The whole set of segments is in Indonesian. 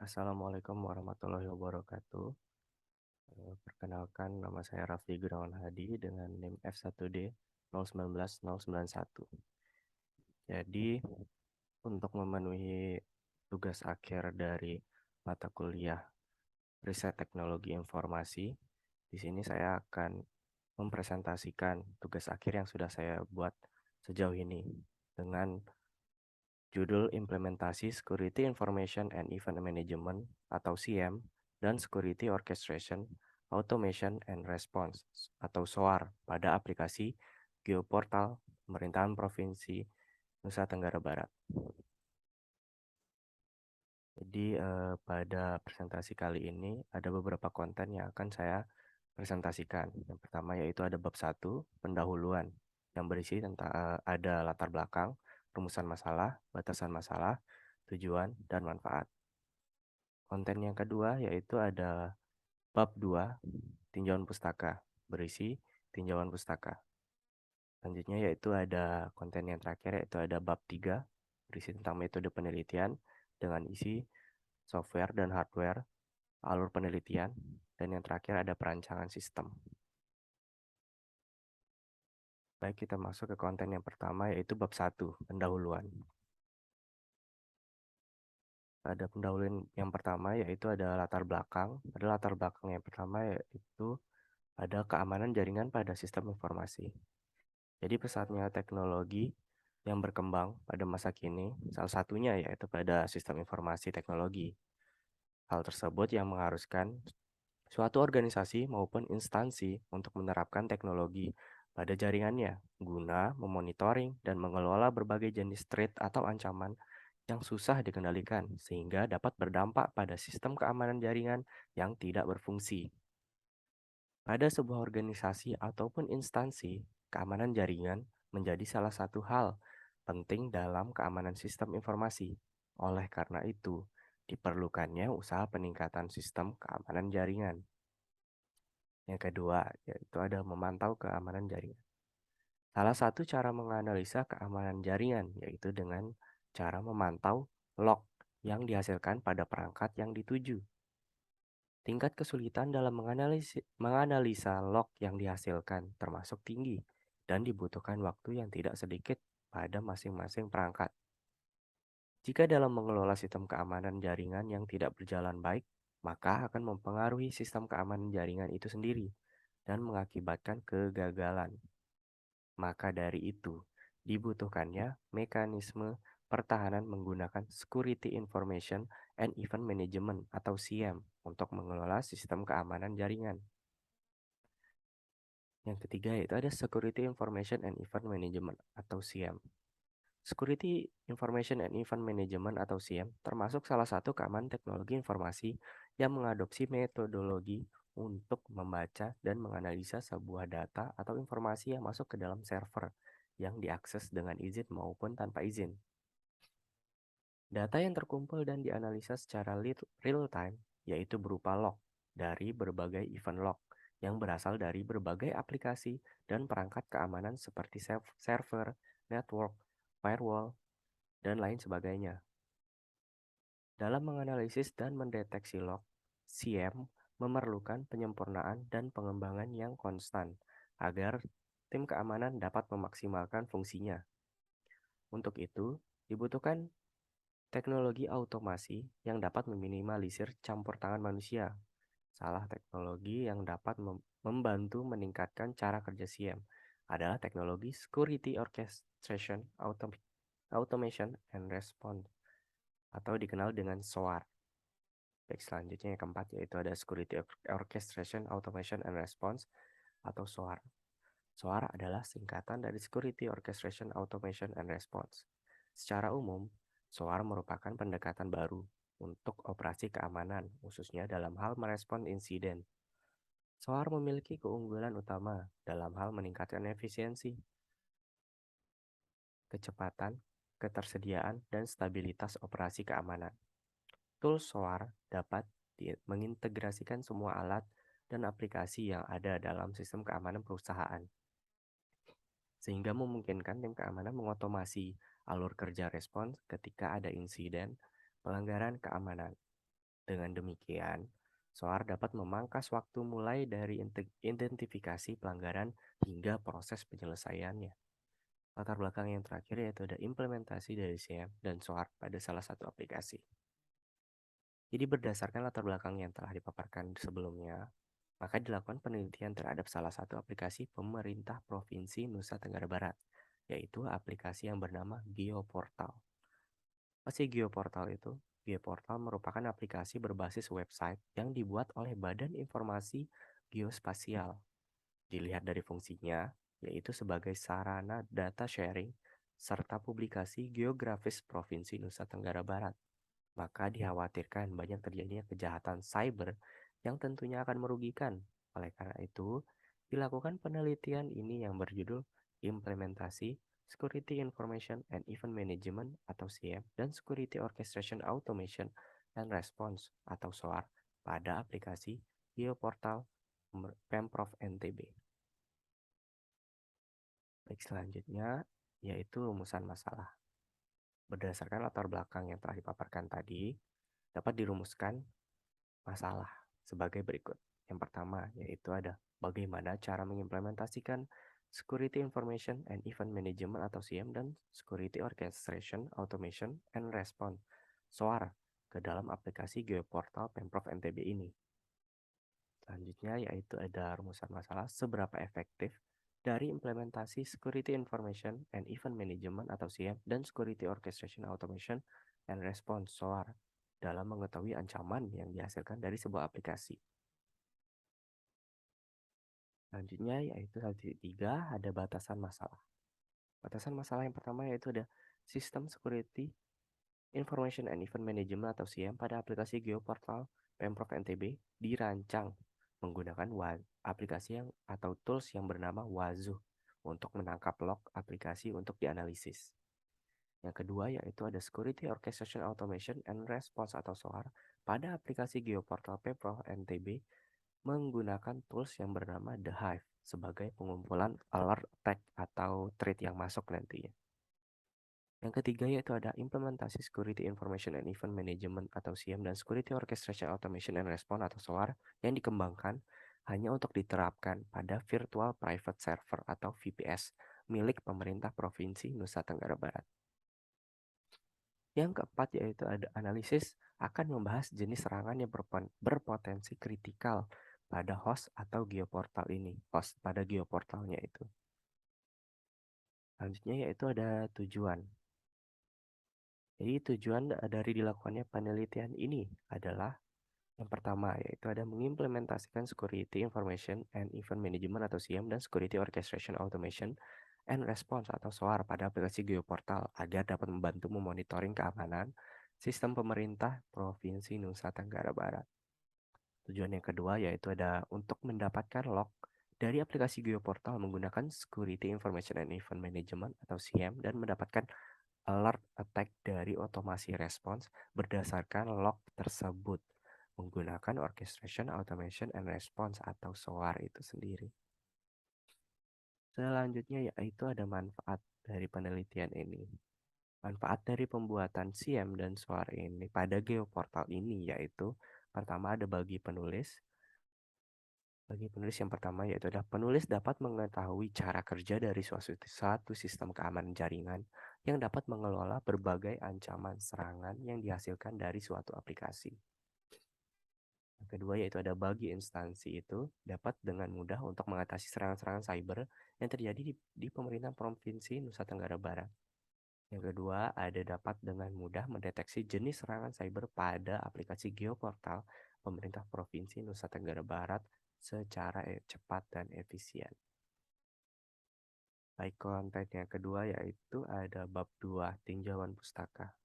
Assalamualaikum warahmatullahi wabarakatuh. Perkenalkan nama saya Raffi Gunawan Hadi dengan NIM F1D 019-091. Jadi, untuk memenuhi tugas akhir dari mata kuliah Riset Teknologi Informasi, di sini saya akan mempresentasikan tugas akhir yang sudah saya buat sejauh ini dengan judul Implementasi Security Information and Event Management atau SIEM dan Security Orchestration, Automation and Response atau SOAR pada aplikasi Geoportal Pemerintahan Provinsi Nusa Tenggara Barat. Jadi pada presentasi kali ini ada beberapa konten yang akan saya presentasikan. Yang pertama yaitu ada bab 1, pendahuluan, yang berisi tentang ada latar belakang, rumusan masalah, batasan masalah, tujuan, dan manfaat. Konten yang kedua yaitu ada bab 2, tinjauan pustaka, berisi tinjauan pustaka. Selanjutnya yaitu ada konten yang terakhir yaitu ada bab 3, berisi tentang metode penelitian dengan isi software dan hardware, alur penelitian, dan yang terakhir ada perancangan sistem. Baik, kita masuk ke konten yang pertama yaitu bab 1, pendahuluan. Pada pendahuluan yang pertama yaitu ada latar belakang. Pada latar belakang yang pertama yaitu ada keamanan jaringan pada sistem informasi. Jadi pesatnya teknologi yang berkembang pada masa kini, salah satunya yaitu pada sistem informasi teknologi. Hal tersebut yang mengharuskan suatu organisasi maupun instansi untuk menerapkan teknologi pada jaringannya guna memonitoring dan mengelola berbagai jenis threat atau ancaman yang susah dikendalikan sehingga dapat berdampak pada sistem keamanan jaringan yang tidak berfungsi. Pada sebuah organisasi ataupun instansi, keamanan jaringan menjadi salah satu hal penting dalam keamanan sistem informasi. Oleh karena itu, diperlukannya usaha peningkatan sistem keamanan jaringan. Yang kedua, yaitu ada memantau keamanan jaringan. Salah satu cara menganalisa keamanan jaringan yaitu dengan cara memantau log yang dihasilkan pada perangkat yang dituju. Tingkat kesulitan dalam menganalisa log yang dihasilkan termasuk tinggi dan dibutuhkan waktu yang tidak sedikit pada masing-masing perangkat. Jika dalam mengelola sistem keamanan jaringan yang tidak berjalan baik, maka akan mempengaruhi sistem keamanan jaringan itu sendiri dan mengakibatkan kegagalan. Maka dari itu, dibutuhkannya mekanisme pertahanan menggunakan Security Information and Event Management atau SIEM untuk mengelola sistem keamanan jaringan. Yang ketiga yaitu ada Security Information and Event Management atau SIEM. Security Information and Event Management atau SIEM termasuk salah satu keamanan teknologi informasi yang mengadopsi metodologi untuk membaca dan menganalisa sebuah data atau informasi yang masuk ke dalam server yang diakses dengan izin maupun tanpa izin. Data yang terkumpul dan dianalisa secara real-time yaitu berupa log dari berbagai event log yang berasal dari berbagai aplikasi dan perangkat keamanan seperti server, network, firewall, dan lain sebagainya. Dalam menganalisis dan mendeteksi log, SIEM memerlukan penyempurnaan dan pengembangan yang konstan agar tim keamanan dapat memaksimalkan fungsinya. Untuk itu, dibutuhkan teknologi automasi yang dapat meminimalisir campur tangan manusia. Salah teknologi yang dapat membantu meningkatkan cara kerja SIEM adalah teknologi Security Orchestration Automation and Response atau dikenal dengan SOAR. Baik, selanjutnya yang keempat yaitu ada Security Orchestration Automation and Response atau SOAR. SOAR adalah singkatan dari Security Orchestration Automation and Response. Secara umum, SOAR merupakan pendekatan baru untuk operasi keamanan, khususnya dalam hal merespon insiden. SOAR memiliki keunggulan utama dalam hal meningkatkan efisiensi, kecepatan, ketersediaan, dan stabilitas operasi keamanan. Tools SOAR dapat mengintegrasikan semua alat dan aplikasi yang ada dalam sistem keamanan perusahaan, sehingga memungkinkan tim keamanan mengotomasi alur kerja respons ketika ada insiden pelanggaran keamanan. Dengan demikian, SOAR dapat memangkas waktu mulai dari identifikasi pelanggaran hingga proses penyelesaiannya. Latar belakang yang terakhir yaitu ada implementasi dari SIEM dan SOAR pada salah satu aplikasi. Jadi berdasarkan latar belakang yang telah dipaparkan sebelumnya, maka dilakukan penelitian terhadap salah satu aplikasi pemerintah Provinsi Nusa Tenggara Barat, yaitu aplikasi yang bernama Geoportal. Apa sih Geoportal itu? Geoportal merupakan aplikasi berbasis website yang dibuat oleh Badan Informasi Geospasial. Dilihat dari fungsinya, yaitu sebagai sarana data sharing serta publikasi geografis Provinsi Nusa Tenggara Barat. Maka dikhawatirkan banyak terjadinya kejahatan cyber yang tentunya akan merugikan. Oleh karena itu, dilakukan penelitian ini yang berjudul Implementasi Security Information and Event Management atau SIEM dan Security Orchestration Automation and Response atau SOAR pada aplikasi Geoportal Pemprov NTB. Baik, selanjutnya yaitu rumusan masalah. Berdasarkan latar belakang yang telah dipaparkan tadi, dapat dirumuskan masalah sebagai berikut. Yang pertama yaitu ada bagaimana cara mengimplementasikan Security Information and Event Management atau SIEM dan Security Orchestration, Automation, and Response SOAR ke dalam aplikasi Geoportal Pemprov NTB ini. Selanjutnya yaitu ada rumusan masalah seberapa efektif dari implementasi Security Information and Event Management atau SIEM dan Security Orchestration, Automation, and Response SOAR dalam mengetahui ancaman yang dihasilkan dari sebuah aplikasi. Selanjutnya yaitu 1.3 ada batasan masalah. Batasan masalah yang pertama yaitu ada Sistem Security Information and Event Management atau SIEM pada aplikasi Geoportal Pemprov NTB dirancang menggunakan aplikasi atau tools yang bernama Wazuh untuk menangkap log aplikasi untuk dianalisis. Yang kedua yaitu ada Security Orchestration Automation and Response atau SOAR pada aplikasi Geoportal Pemprov NTB menggunakan tools yang bernama The Hive sebagai pengumpulan alert attack atau threat yang masuk nantinya. Yang ketiga yaitu ada implementasi Security Information and Event Management atau SIEM dan Security Orchestration Automation and Response atau SOAR yang dikembangkan hanya untuk diterapkan pada Virtual Private Server atau VPS milik pemerintah Provinsi Nusa Tenggara Barat. Yang keempat yaitu ada analisis akan membahas jenis serangan yang berpotensi kritikal pada host atau geoportal ini, host pada geoportalnya itu. Selanjutnya yaitu ada tujuan. Jadi tujuan dari dilakukannya penelitian ini adalah yang pertama yaitu ada mengimplementasikan Security Information and Event Management atau SIEM dan Security Orchestration Automation and Response atau SOAR pada aplikasi Geoportal agar dapat membantu memonitoring keamanan sistem pemerintah Provinsi Nusa Tenggara Barat. Tujuan yang kedua yaitu ada untuk mendapatkan log dari aplikasi Geoportal menggunakan Security Information and Event Management atau SIEM dan mendapatkan alert attack dari otomasi response berdasarkan log tersebut menggunakan Orchestration, Automation, and Response atau SOAR itu sendiri. Selanjutnya yaitu ada manfaat dari penelitian ini. Manfaat dari pembuatan SIEM dan SOAR ini pada Geoportal ini yaitu pertama ada bagi penulis. Bagi penulis yang pertama yaitu adalah penulis dapat mengetahui cara kerja dari suatu sistem keamanan jaringan yang dapat mengelola berbagai ancaman serangan yang dihasilkan dari suatu aplikasi. Yang kedua yaitu ada bagi instansi itu dapat dengan mudah untuk mengatasi serangan-serangan cyber yang terjadi di pemerintah Provinsi Nusa Tenggara Barat. Yang kedua, ada dapat dengan mudah mendeteksi jenis serangan cyber pada aplikasi Geoportal pemerintah Provinsi Nusa Tenggara Barat secara cepat dan efisien. Baik, konten yang kedua yaitu ada bab 2 tinjauan pustaka.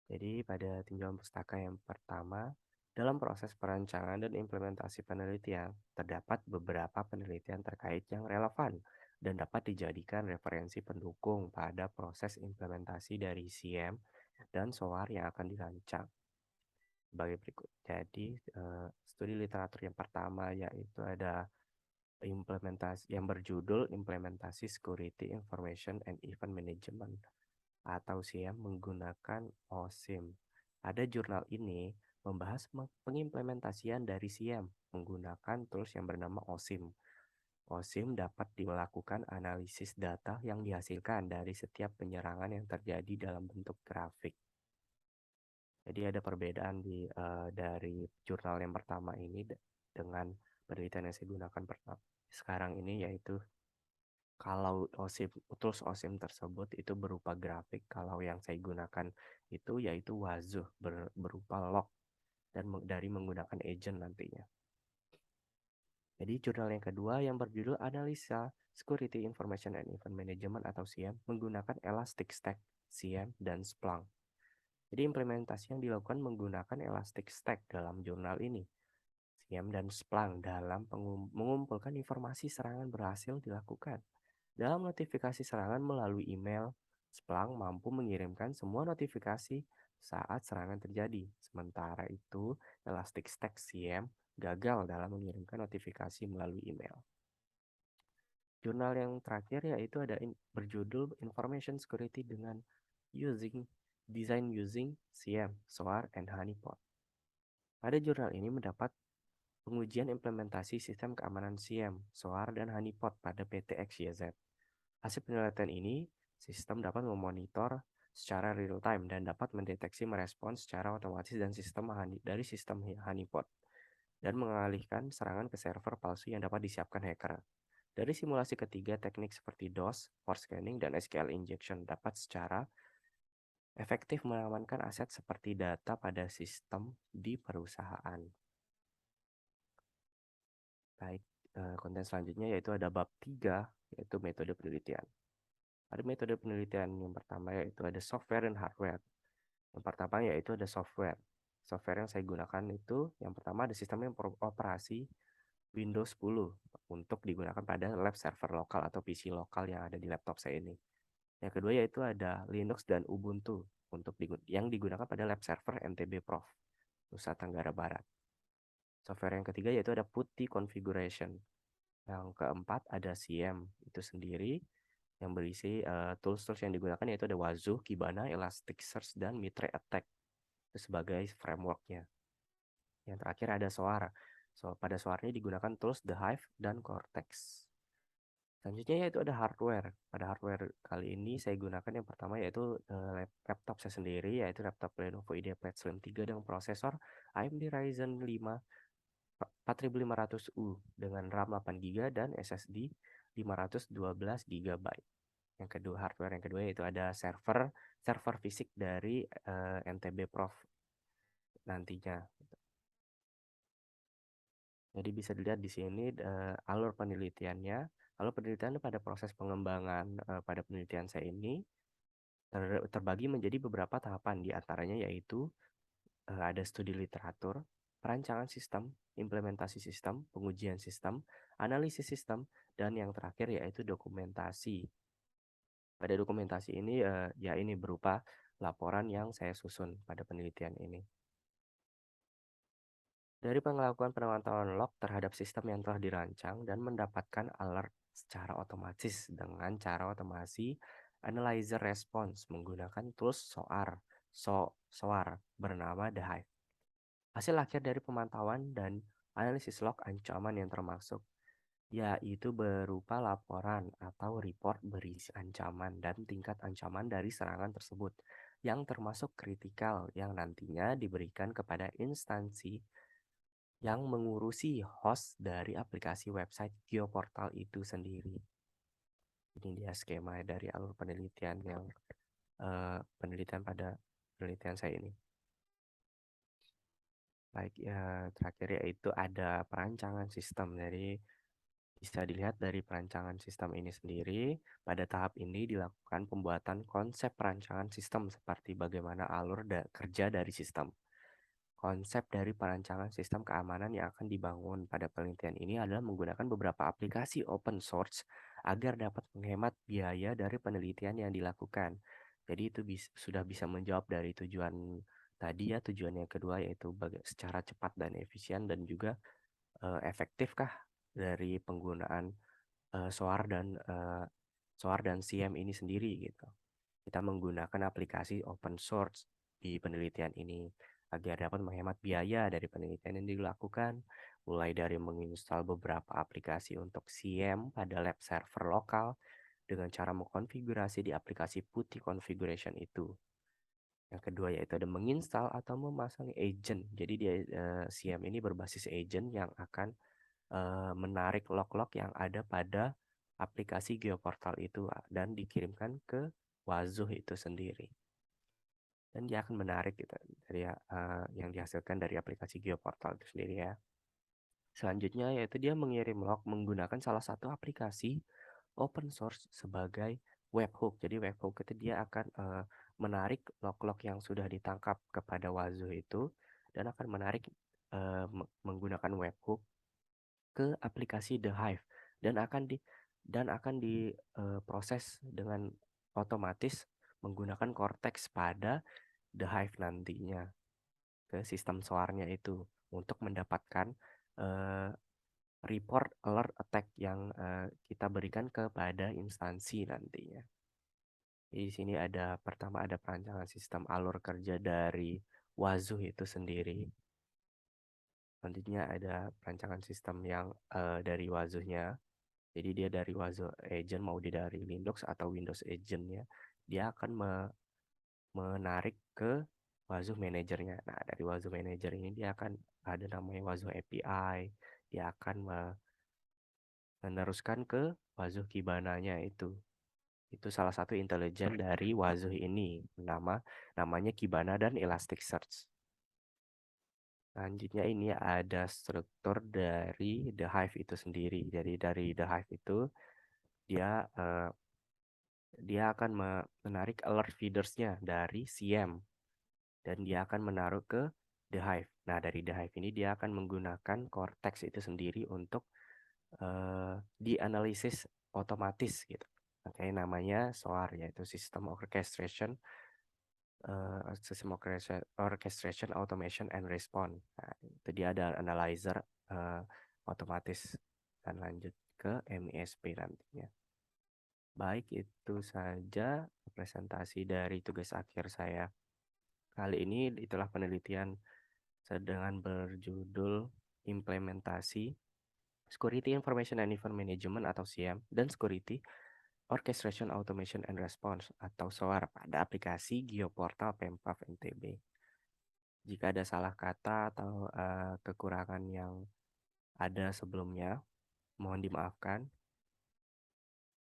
Jadi pada tinjauan pustaka yang pertama, dalam proses perancangan dan implementasi penelitian, terdapat beberapa penelitian terkait yang relevan dan dapat dijadikan referensi pendukung pada proses implementasi dari SIEM dan SOAR yang akan dirancang. Sebagai berikut. Jadi, studi literatur yang pertama yaitu ada implementasi yang berjudul Implementasi Security Information and Event Management atau SIEM menggunakan OSIM Pada jurnal ini membahas pengimplementasian dari SIEM menggunakan tools yang bernama OSIM. OSIM dapat dilakukan analisis data yang dihasilkan dari setiap penyerangan yang terjadi dalam bentuk grafik. Jadi ada perbedaan dari jurnal yang pertama ini dengan penelitian yang saya gunakan sekarang ini, yaitu kalau OSIM, tools OSIM tersebut itu berupa grafik. Kalau yang saya gunakan itu yaitu Wazuh berupa log dan dari menggunakan agent nantinya. Jadi jurnal yang kedua yang berjudul Analisa Security Information and Event Management atau SIEM menggunakan Elasticsearch, SIEM, dan Splunk. Jadi implementasi yang dilakukan menggunakan Elasticsearch dalam jurnal ini. SIEM dan Splunk dalam mengumpulkan informasi serangan berhasil dilakukan. Dalam notifikasi serangan melalui email, Splunk mampu mengirimkan semua notifikasi saat serangan terjadi. Sementara itu, Elasticsearch SIEM gagal dalam mengirimkan notifikasi melalui email. Jurnal yang terakhir yaitu ada berjudul Information Security dengan Design Using SIEM, SOAR, and Honeypot. Pada jurnal ini mendapat pengujian implementasi sistem keamanan SIEM, SOAR, dan Honeypot pada PT XYZ. Hasil penelitian ini, sistem dapat memonitor secara real-time dan dapat mendeteksi merespons secara otomatis dan dari sistem honeypot dan mengalihkan serangan ke server palsu yang dapat disiapkan hacker. Dari simulasi ketiga, teknik seperti DOS, force scanning, dan SQL injection dapat secara efektif mengamankan aset seperti data pada sistem di perusahaan. Baik, konten selanjutnya yaitu ada bab 3, yaitu metode penelitian. Ada metode penelitian yang pertama yaitu ada software dan hardware. Yang pertama yaitu ada software. Software yang saya gunakan itu yang pertama ada sistem operasi Windows 10 untuk digunakan pada lab server lokal atau PC lokal yang ada di laptop saya ini. Yang kedua yaitu ada Linux dan Ubuntu yang digunakan pada lab server NTB Prof, Nusa Tenggara Barat. Software yang ketiga yaitu ada PuTTY Configuration. Yang keempat ada SIEM itu sendiri yang berisi tools-tools yang digunakan yaitu ada Wazuh, Kibana, Elasticsearch, dan Mitre Attack itu sebagai frameworknya. Yang terakhir ada SOAR. Pada SOAR ini digunakan tools The Hive dan Cortex. Selanjutnya yaitu ada hardware. Pada hardware kali ini saya gunakan yang pertama yaitu laptop saya sendiri, yaitu laptop Lenovo IdeaPad Slim 3 dengan prosesor AMD Ryzen 5 4500U dengan RAM 8GB dan SSD 512GB. Yang kedua, hardware yang kedua yaitu ada server fisik dari NTB Prof nantinya. Jadi bisa dilihat di sini alur penelitiannya. Alur penelitian pada proses pengembangan pada penelitian saya ini terbagi menjadi beberapa tahapan, di antaranya yaitu ada studi literatur, perancangan sistem, implementasi sistem, pengujian sistem, analisis sistem, dan yang terakhir yaitu dokumentasi. Pada dokumentasi ini ya ini berupa laporan yang saya susun pada penelitian ini. Dari pengakuan pemantauan log terhadap sistem yang telah dirancang dan mendapatkan alert secara otomatis dengan cara otomasi analyzer response menggunakan tools SOAR bernama The Hive. Hasil akhir dari pemantauan dan analisis log ancaman yang termasuk yaitu berupa laporan atau report berisi ancaman dan tingkat ancaman dari serangan tersebut yang termasuk kritikal yang nantinya diberikan kepada instansi yang mengurusi host dari aplikasi website geoportal itu sendiri. Ini dia skema dari alur penelitian yang penelitian pada penelitian saya ini. Baik, ya terakhir yaitu ada perancangan sistem. Jadi bisa dilihat dari perancangan sistem ini sendiri. Pada tahap ini dilakukan pembuatan konsep perancangan sistem seperti bagaimana alur kerja dari sistem. Konsep dari perancangan sistem keamanan yang akan dibangun pada penelitian ini adalah menggunakan beberapa aplikasi open source agar dapat menghemat biaya dari penelitian yang dilakukan. Jadi itu sudah bisa menjawab dari tujuan tadi ya, tujuan yang kedua yaitu secara cepat dan efisien dan juga efektifkah dari penggunaan SOAR dan SIEM ini sendiri gitu. Kita menggunakan aplikasi open source di penelitian ini agar dapat menghemat biaya dari penelitian yang dilakukan, mulai dari menginstal beberapa aplikasi untuk SIEM pada lab server lokal dengan cara mengkonfigurasi di aplikasi putih configuration itu. Yang kedua yaitu ada menginstal atau memasang agent. Jadi dia SIEM ini berbasis agent yang akan menarik log-log yang ada pada aplikasi Geoportal itu dan dikirimkan ke Wazuh itu sendiri. Dan dia akan menarik gitu dari yang dihasilkan dari aplikasi Geoportal itu sendiri ya. Selanjutnya yaitu dia mengirim log menggunakan salah satu aplikasi open source sebagai webhook. Jadi webhook itu dia akan menarik log-log yang sudah ditangkap kepada Wazuh itu dan akan menarik menggunakan webhook ke aplikasi The Hive dan akan diproses dengan otomatis menggunakan Cortex pada The Hive nantinya ke sistem soarnya itu untuk mendapatkan eh, report alert attack yang kita berikan kepada instansi nantinya. Jadi di sini ada pertama ada perancangan sistem alur kerja dari Wazuh itu sendiri. Selanjutnya ada perancangan sistem yang dari Wazuhnya. Jadi dia dari Wazuh Agent mau dia dari Linux atau Windows Agentnya, dia akan menarik ke Wazuh Manajernya. Nah, dari Wazuh Manager ini dia akan ada namanya Wazuh API. Dia akan meneruskan ke Wazuh Kibana-nya itu. Itu salah satu intelijen dari Wazuh ini. Namanya Kibana dan Elasticsearch. Selanjutnya ini ada struktur dari The Hive itu sendiri. Jadi dari The Hive itu dia eh, dia akan menarik alert feedersnya dari SIEM dan dia akan menaruh ke The Hive. Nah, dari The Hive ini dia akan menggunakan Cortex itu sendiri untuk dianalisis otomatis gitu. Makanya namanya SOAR yaitu System Orchestration Automation and Response. Nah, itu dia ada analyzer eh, otomatis dan lanjut ke MISP nantinya. Baik, itu saja presentasi dari tugas akhir saya. Kali ini itulah penelitian dengan berjudul implementasi Security Information and Event Management atau SIEM dan Security Orchestration Automation and Response atau SOAR pada aplikasi Geoportal Pemprov NTB. Jika ada salah kata atau kekurangan yang ada sebelumnya, mohon dimaafkan.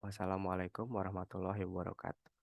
Wassalamualaikum warahmatullahi wabarakatuh.